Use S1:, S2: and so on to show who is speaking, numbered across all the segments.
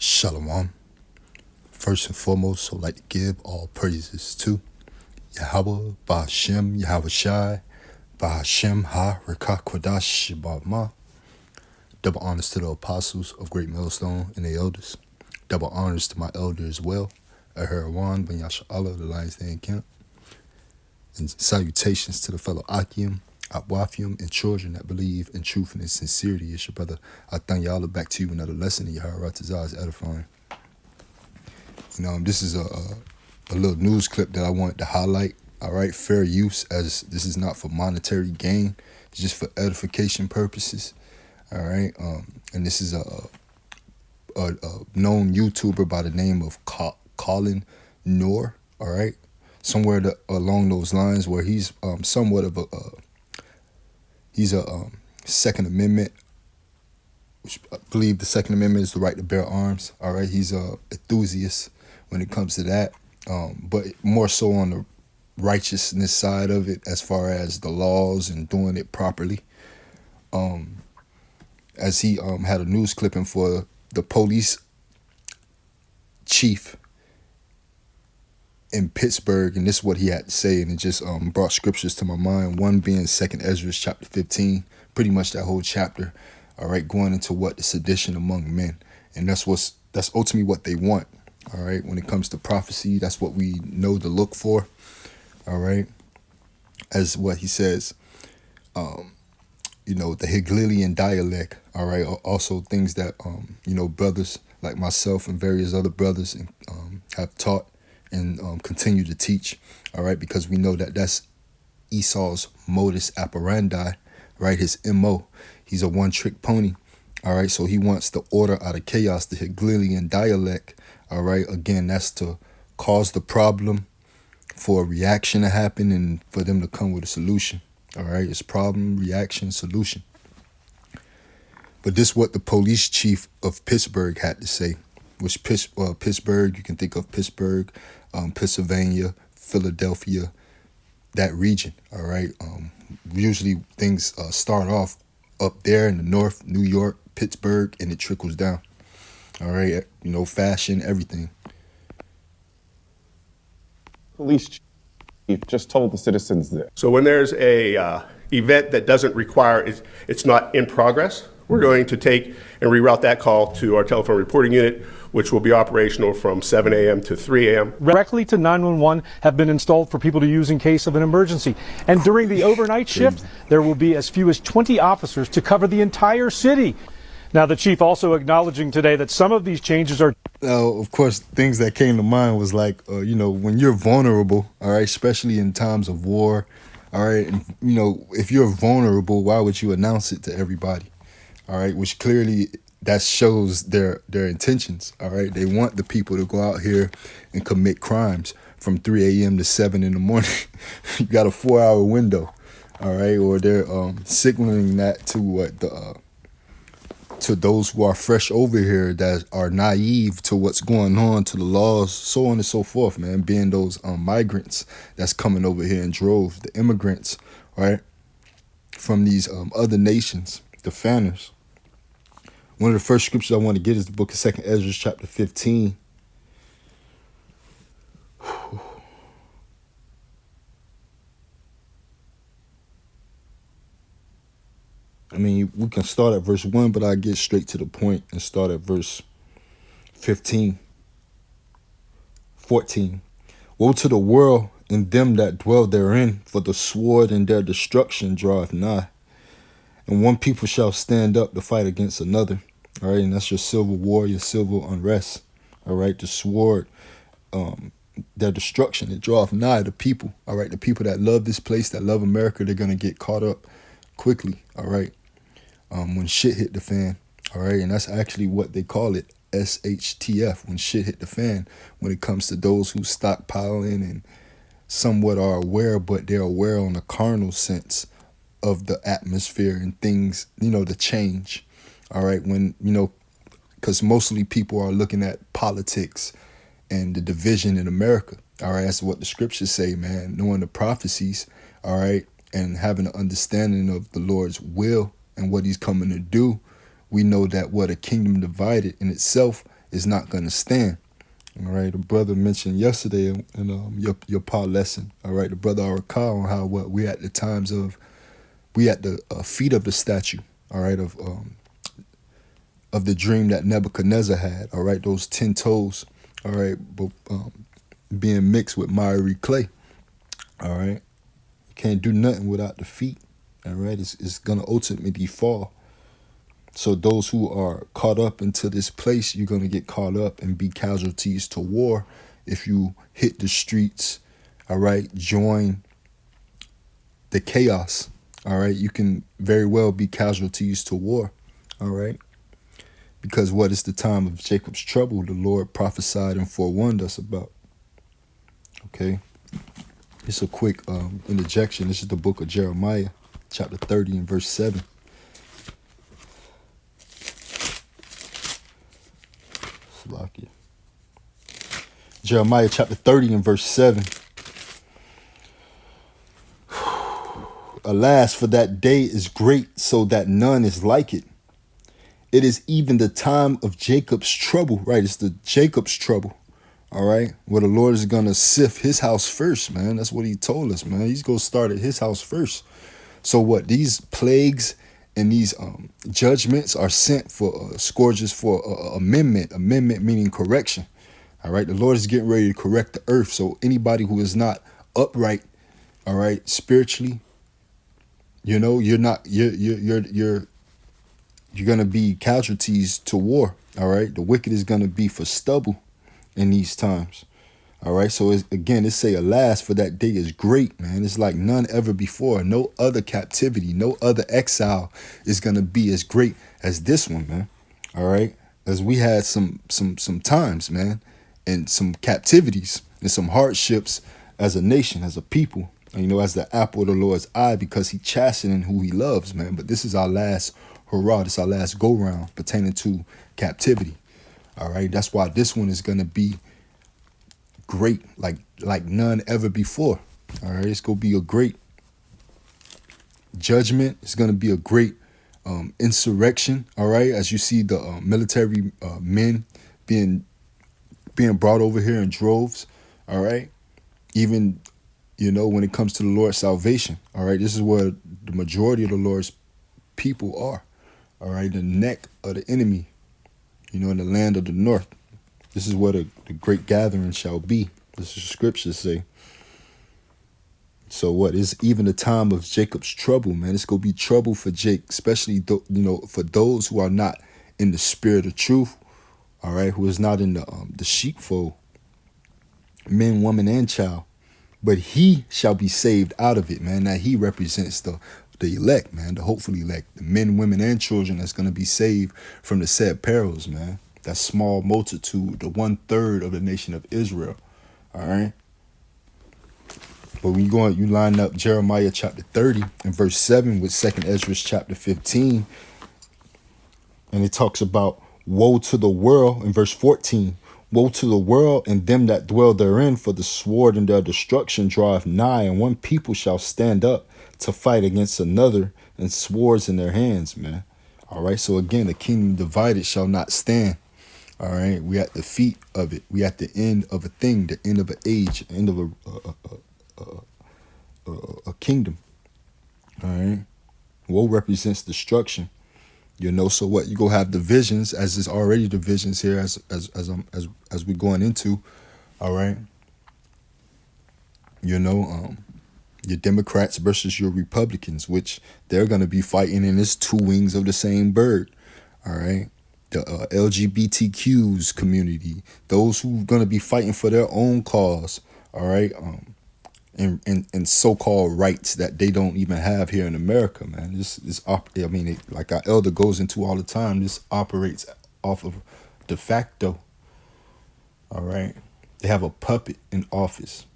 S1: Shalom. First and foremost, I'd like to give all praises to Yahweh, Ba'ashem, Yahweh Shai, Ba'ashem Ha, Rekah Kodash, Ba'ma. Double honors to the apostles of Great Millstone and the elders. Double honors to my elder as well, Aharawan, Ben Yasha'Allah, the Lions Den Camp. And salutations to the fellow Akim, Abwafium, and children that believe in truth and in sincerity. It's your brother Atanyala back to you another lesson in Yaharatazah is edifying. This is a little news clip that I wanted to highlight. All right, fair use, as this is not for monetary gain. It's just for edification purposes. All right, and this is a known YouTuber by the name of Colin Noor. All right, somewhere along those lines, where he's somewhat of a Second Amendment. Which I believe the Second Amendment is the right to bear arms. All right, he's a enthusiast when it comes to that, but more so on the righteousness side of it, as far as the laws and doing it properly. As he had a news clipping for the police chief in Pittsburgh, and this is what he had to say, and it just brought scriptures to my mind. One being 2nd Ezra chapter 15, pretty much that whole chapter. All right, going into what the sedition among men, and that's ultimately what they want. All right, when it comes to prophecy, that's what we know to look for. All right, as what he says, the Hegelian dialect. All right, also things that brothers like myself and various other brothers have taught and continue to teach. All right, because we know that that's Esau's modus operandi. Right, his MO. He's a one-trick pony. All right, so he wants the order out of chaos, the Hegelian dialect. All right, again, that's to cause the problem for a reaction to happen and for them to come with a solution. All right, it's problem, reaction, solution. But this is what the police chief of Pittsburgh had to say. Which Pittsburgh, you can think of Pittsburgh, Pennsylvania, Philadelphia, that region. All right, usually things start off up there in the north, New York, Pittsburgh, and it trickles down. All right, fashion, everything.
S2: Police chief just told the citizens this.
S3: So when there's a event that doesn't require, it's not in progress, we're going to take and reroute that call to our telephone reporting unit, which will be operational from 7 a.m. to 3 a.m.
S4: Directly to 911 have been installed for people to use in case of an emergency. And during the overnight shift, there will be as few as 20 officers to cover the entire city. Now, the chief also acknowledging today that some of these changes are...
S1: Now, of course, things that came to mind was like, when you're vulnerable, all right, especially in times of war, all right, and, if you're vulnerable, why would you announce it to everybody? All right, which clearly that shows their intentions. All right, they want the people to go out here and commit crimes from 3 a.m. to 7 in the morning. You got a 4-hour window. All right, or they're signaling that to to those who are fresh over here that are naive to what's going on, to the laws, so on and so forth, man, being those migrants that's coming over here in droves, the immigrants, right, from these other nations, the fanners. One of the first scriptures I want to get is the book of 2nd Ezra chapter 15. I mean, we can start at verse 1, but I get straight to the point and start at verse 14. Woe to the world and them that dwell therein, for the sword and their destruction draweth nigh. And one people shall stand up to fight against another. All right, and that's your civil war, your civil unrest. All right, the sword, their destruction, it draweth nigh the people. All right, the people that love this place, that love America, they're going to get caught up quickly. All right, when shit hit the fan. All right, and that's actually what they call it, SHTF, when shit hit the fan, when it comes to those who stockpiling and somewhat are aware, but they're aware on a carnal sense of the atmosphere and things, the change. All right, when, because mostly people are looking at politics and the division in America. All right, that's what the scriptures say, man, knowing the prophecies, all right, and having an understanding of the Lord's will and what he's coming to do. We know that what a kingdom divided in itself is not going to stand. All right, the brother mentioned yesterday in your Paul lesson. All right, the brother recall on how what we at the times of we at the feet of the statue. All right, of the dream that Nebuchadnezzar had. All right, those 10 toes. All right, being mixed with miry clay. All right, you can't do nothing without the feet. All right, it's gonna ultimately fall. So those who are caught up into this place, you're going to get caught up and be casualties to war if you hit the streets, all right, join the chaos, all right? You can very well be casualties to war, all right? Because what is the time of Jacob's trouble the Lord prophesied and forewarned us about, okay? It's a quick interjection. This is the book of Jeremiah, chapter 30 and verse 7. Jeremiah chapter 30 and verse 7. Alas, for that day is great, so that none is like it. It is even the time of Jacob's trouble, right? It's the Jacob's trouble, all right? Where the Lord is going to sift his house first, man. That's what he told us, man. He's going to start at his house first. So what? These plagues and these judgments are sent for scourges for amendment meaning correction. All right, the Lord is getting ready to correct the earth. So anybody who is not upright, all right, spiritually, you're gonna be casualties to war. All right, the wicked is gonna be for stubble in these times. All right, so it say, alas, for that day is great, man. It's like none ever before. No other captivity, no other exile is gonna be as great as this one, man. All right, as we had some times, man, and some captivities and some hardships as a nation, as a people, and, as the apple of the Lord's eye, because he chastening who he loves, man. But this is our last hurrah. This is our last go round pertaining to captivity. All right, that's why this one is gonna be great, like none ever before. All right, it's gonna be a great judgment. It's gonna be a great insurrection. All right, as you see the military men being brought over here in droves. All right, even when it comes to the Lord's salvation. All right, this is where the majority of the Lord's people are. All right, the neck of the enemy. In the land of the north. This is where the great gathering shall be. This is what scriptures say. So what is even the time of Jacob's trouble, man? It's gonna be trouble for Jake, especially for those who are not in the spirit of truth. All right, who is not in the sheepfold, men, woman, and child, but he shall be saved out of it, man. Now he represents the elect, man, the hopefully elect, the men, women, and children that's gonna be saved from the said perils, man. That small multitude, the 1/3 of the nation of Israel. All right. But when you line up Jeremiah chapter 30 and verse 7 with 2nd Ezra chapter 15, and it talks about woe to the world in verse 14. Woe to the world and them that dwell therein, for the sword and their destruction draweth nigh, and one people shall stand up to fight against another, and swords in their hands, man. All right. So again, the kingdom divided shall not stand. All right, we at the feet of it. We at the end of a thing, the end of an age, the end of a kingdom. All right, woe represents destruction. So what? You go have divisions, as is already divisions here, as we going into. All right, your Democrats versus your Republicans, which they're gonna be fighting, and it's two wings of the same bird. All right. The LGBTQs community, those who are going to be fighting for their own cause, all right, and so-called rights that they don't even have here in America, man. Like our elder goes into all the time, this operates off of de facto, all right. They have a puppet in office,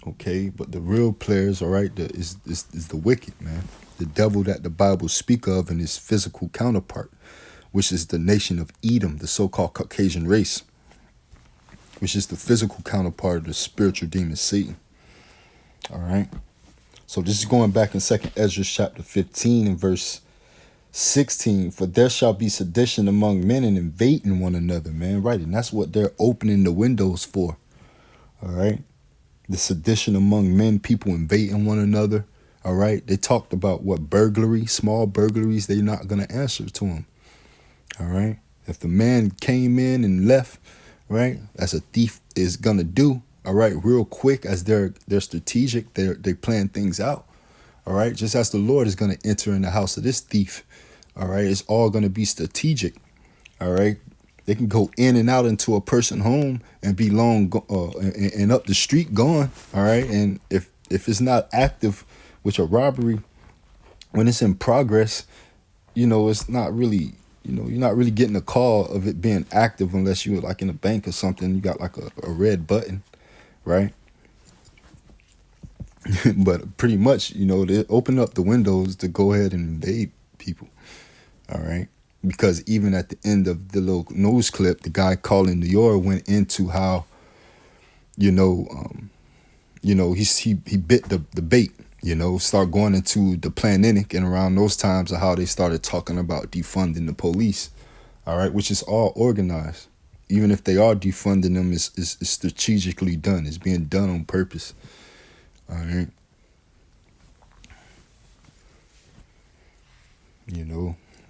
S1: okay, but the real players, all right, is the wicked, man. The devil that the Bible speak of and his physical counterpart, which is the nation of Edom, the so-called Caucasian race, which is the physical counterpart of the spiritual demon Satan. All right. So this is going back in 2nd Ezra chapter 15 and verse 16, for there shall be sedition among men and invading one another, man. Right. And that's what they're opening the windows for. All right. The sedition among men, people invading one another. All right. They talked about what burglary, small burglaries, they're not going to answer to them. All right. If the man came in and left, right, as a thief is going to do, all right, real quick, as they're strategic, they plan things out. All right. Just as the Lord is going to enter in the house of this thief. All right. It's all going to be strategic. All right. They can go in and out into a person's home and be long and up the street gone. All right. And if it's not active with a robbery, when it's in progress, it's not really, you're not really getting a call of it being active unless you're like in a bank or something. You got like a red button, right? But pretty much, they open up the windows to go ahead and invade people. All right. Because even at the end of the little news clip, the guy calling New York went into how, he bit the bait, start going into the planning and around those times of how they started talking about defunding the police. All right. Which is all organized. Even if they are defunding them, it's strategically done. It's being done on purpose. All right.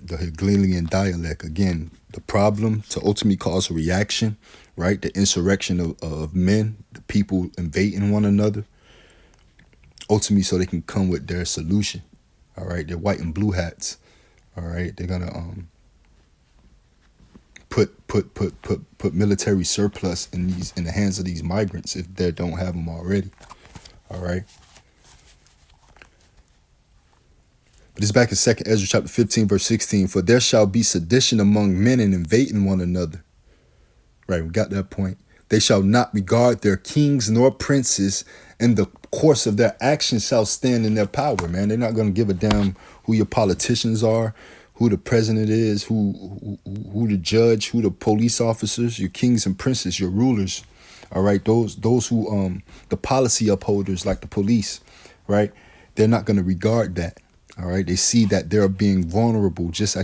S1: The Hegelian dialect, again, the problem to ultimately cause a reaction, right? The insurrection of men, the people invading one another, ultimately so they can come with their solution. All right. They're white and blue hats. All right. They're going to put military surplus in the hands of these migrants if they don't have them already. All right. But it's back in 2 Ezra chapter 15, verse 16. For there shall be sedition among men and invading one another. Right, we got that point. They shall not regard their kings nor princes, and the course of their actions shall stand in their power, man. They're not going to give a damn who your politicians are, who the president is, who the judge, who the police officers, your kings and princes, your rulers. All right, those who the policy upholders like the police, right? They're not going to regard that. All right, they see that they're being vulnerable, just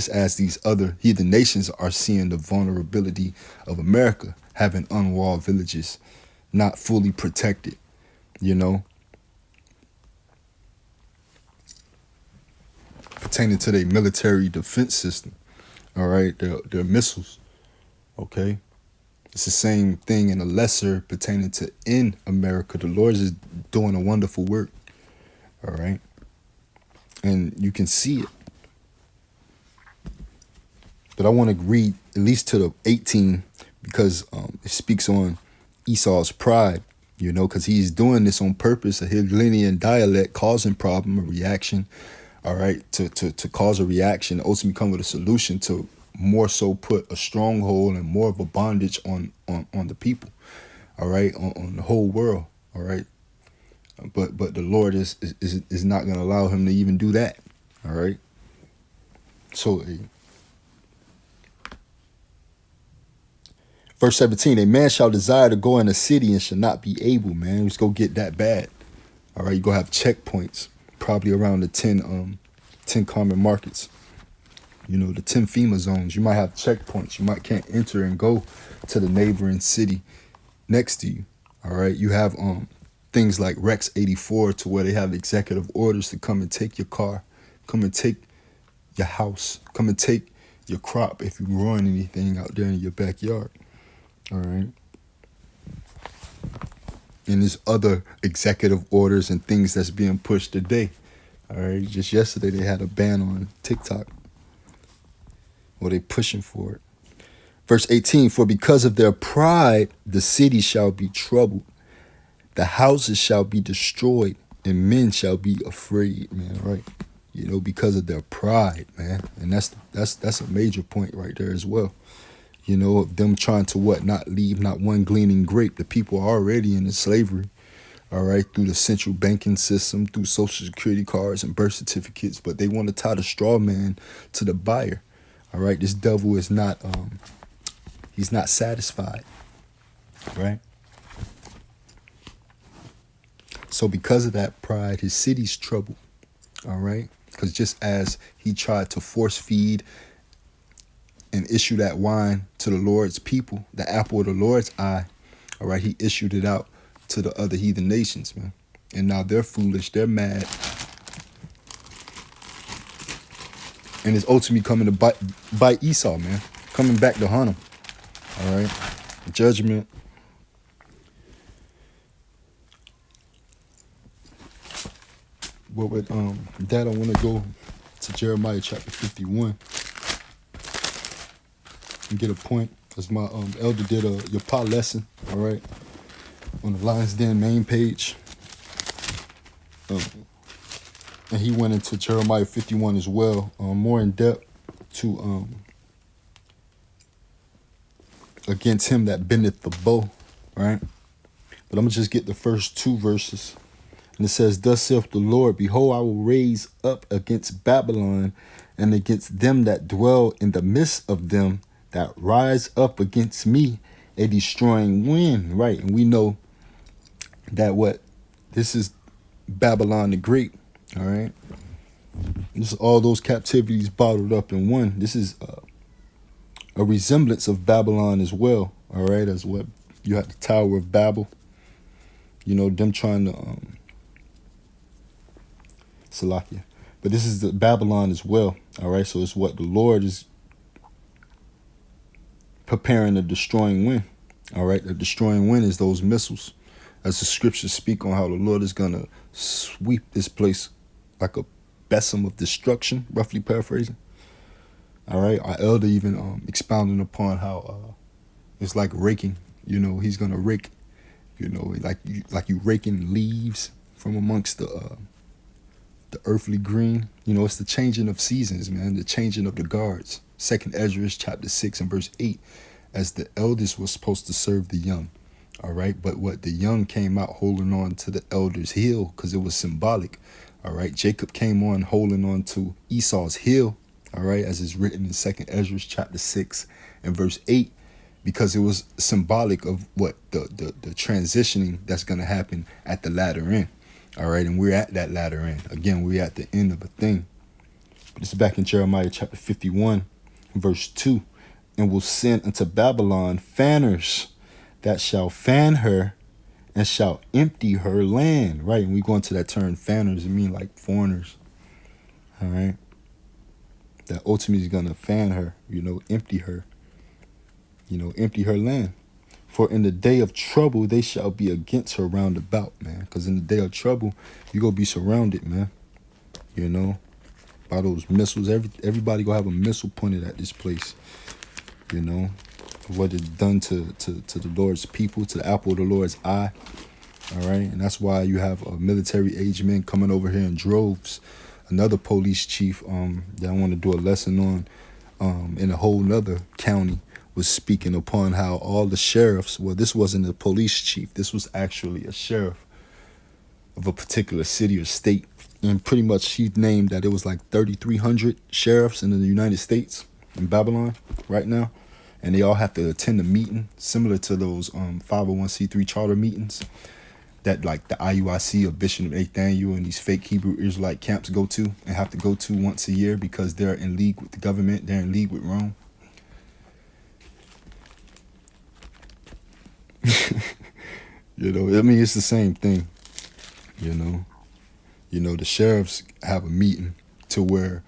S1: as these other heathen nations are seeing the vulnerability of America, having unwalled villages, not fully protected, pertaining to their military defense system. All right, their missiles. Okay, it's the same thing in a lesser pertaining to in America. The Lord is doing a wonderful work. All right. And you can see it. But I want to read at least to the 18 because it speaks on Esau's pride, because he's doing this on purpose, a Hegelian dialect causing problem, a reaction, all right, to cause a reaction, ultimately come with a solution to more so put a stronghold and more of a bondage on the people, all right, on the whole world, all right. But the Lord is not going to allow him to even do that. All right. So verse 17, a man shall desire to go in a city and shall not be able, man. Let's go get that bad. All right. You're going to have checkpoints probably around the 10 common markets. The 10 FEMA zones. You might have checkpoints. You can't enter and go to the neighboring city next to you. All right. You have things like Rex 84 to where they have executive orders to come and take your car, come and take your house, come and take your crop if you're growing anything out there in your backyard. All right. And there's other executive orders and things that's being pushed today. All right. Just yesterday they had a ban on TikTok. Well, they pushing for it. Verse 18, for because of their pride, the city shall be troubled. The houses shall be destroyed and men shall be afraid, man, right? Because of their pride, man. And that's a major point right there as well. Of them trying to not leave not one gleaning grape. The people are already in slavery, all right, through the central banking system, through social security cards and birth certificates, but they want to tie the straw man to the buyer. All right, this devil is not he's not satisfied, right? So because of that pride, his city's troubled, all right? Because just as he tried to force feed and issue that wine to the Lord's people, the apple of the Lord's eye, all right, he issued it out to the other heathen nations, man. And now they're foolish, they're mad. And it's ultimately coming to bite Esau, man. Coming back to hunt him. All right. Judgment. But with that, I want to go to Jeremiah chapter 51 and get a point. As my elder did your pot lesson, all right, on the Lions Den main page. And he went into Jeremiah 51 as well, more in depth to against him that bendeth the bow, right? But I'm going to just get the first 2 verses. And it says, thus saith the Lord, behold, I will raise up against Babylon and against them that dwell in the midst of them that rise up against me a destroying wind, right? And we know that this is Babylon the Great, all right? This is all those captivities bottled up in one. This is a resemblance of Babylon as well, all right? As what you have the Tower of Babel, you know, them trying to Salakia. But this is the Babylon as well, all right? So it's what the Lord is preparing a destroying wind, all right? The destroying wind is those missiles, as the scriptures speak on how the Lord is going to sweep this place like a besom of destruction, roughly paraphrasing. All right, our elder even expounding upon how it's like raking. You know, he's gonna rake. You know, like you raking leaves from amongst the earthly green. You know, it's the changing of seasons, man. The changing of the guards. 2nd Ezra chapter 6 and verse 8, as the eldest was supposed to serve the young. All right, but what the young came out holding on to the elder's heel because it was symbolic. All right, Jacob came on holding on to Esau's heel. All right, as is written in 2nd Ezra chapter 6 and verse 8, because it was symbolic of what the transitioning that's going to happen at the latter end. All right, and we're at that latter end. Again, we're at the end of a thing. But it's back in Jeremiah chapter 51, verse 2. And will send unto Babylon fanners that shall fan her and shall empty her land. Right, and we go into that term fanners, it mean like foreigners. All right. That ultimately is going to fan her, you know, empty her, you know, empty her land. For in the day of trouble, they shall be against her round about, man. Because in the day of trouble, you're going to be surrounded, man. You know, by those missiles. Everybody going to have a missile pointed at this place, you know. What it's done to the Lord's people, to the apple of the Lord's eye. All right. And that's why you have military age men coming over here in droves. Another police chief that I want to do a lesson on in a whole nother county was speaking upon how all the sheriffs, well, this wasn't a police chief. This was actually a sheriff of a particular city or state. And pretty much he named that it was like 3,300 sheriffs in the United States, in Babylon right now. And they all have to attend a meeting similar to those 501c3 charter meetings that like the IUIC of Bishop Nathaniel and these fake Hebrew Israelite camps go to and have to go to once a year because they're in league with the government. They're in league with Rome. You know, I mean, it's the same thing, you know. You know, the sheriffs have a meeting to where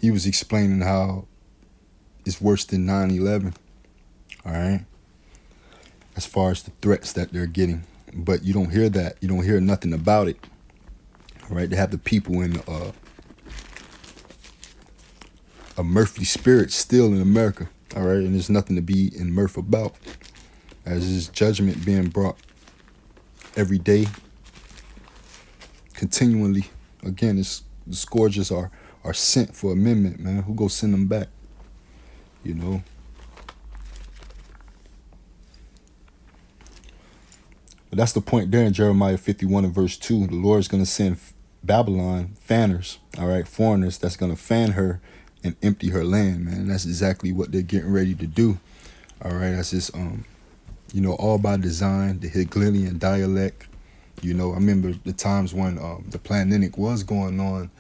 S1: he was explaining how it's worse than 9/11, all right, as far as the threats that they're getting. But you don't hear that. You don't hear nothing about it. All right. They have the people in a mirthly spirit still in America. All right. And there's nothing to be in mirth about. As is judgment being brought every day, continually. Again, the scourges are sent for amendment, man. Who go send them back? You know. But that's the point there in Jeremiah 51 and verse 2. The Lord is going to send Babylon fanners, all right, foreigners that's going to fan her and empty her land, man. And that's exactly what they're getting ready to do. All right, that's just, you know, all by design, the Hegelian dialect. You know, I remember the times when the Planinic was going on.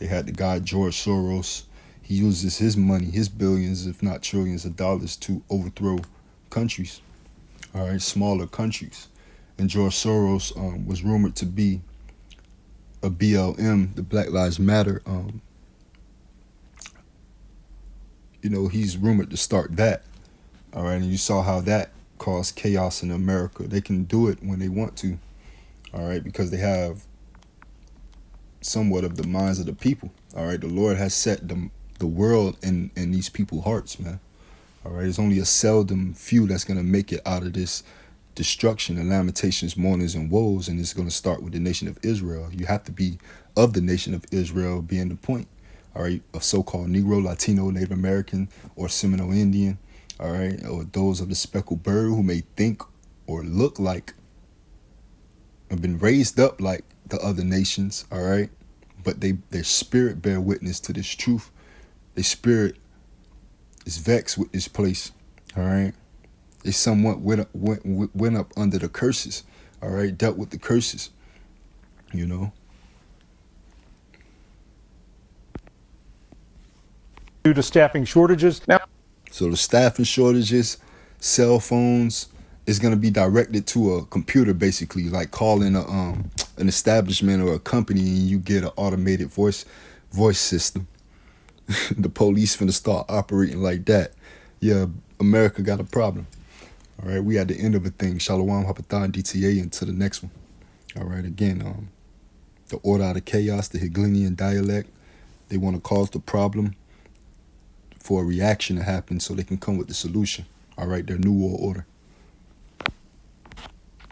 S1: They had the guy George Soros. He uses his money, his billions, if not trillions of dollars, to overthrow countries, all right, smaller countries. And George Soros was rumored to be a BLM, the Black Lives Matter. He's rumored to start that, all right. And you saw how that caused chaos in America. They can do it when they want to, all right, because they have somewhat of the minds of the people, all right. The Lord has set the world in these people's hearts, man. All right, there's only a seldom few that's going to make it out of this destruction and lamentations, mournings, and woes, and it's going to start with the nation of Israel. You have to be of the nation of Israel, being the point, all right, of so-called Negro, Latino, Native American, or Seminole Indian, all right, or those of the speckled bird who may think or look like, have been raised up like the other nations, all right, but their spirit bear witness to this truth. Their spirit is vexed with this place, all right. They somewhat went up under the curses, all right, dealt with the curses,
S4: Due to staffing shortages.
S1: So the staffing shortages, cell phones is going to be directed to a computer, basically, like calling an establishment or a company, and you get an automated voice system. The police finna start operating like that. Yeah, America got a problem. All right, we at the end of a thing. Shalom, Hapathan, DTA, into the next one. All right, again, the order out of chaos, the Hegelian dialect. They want to cause the problem for a reaction to happen so they can come with the solution. All right, their new world order.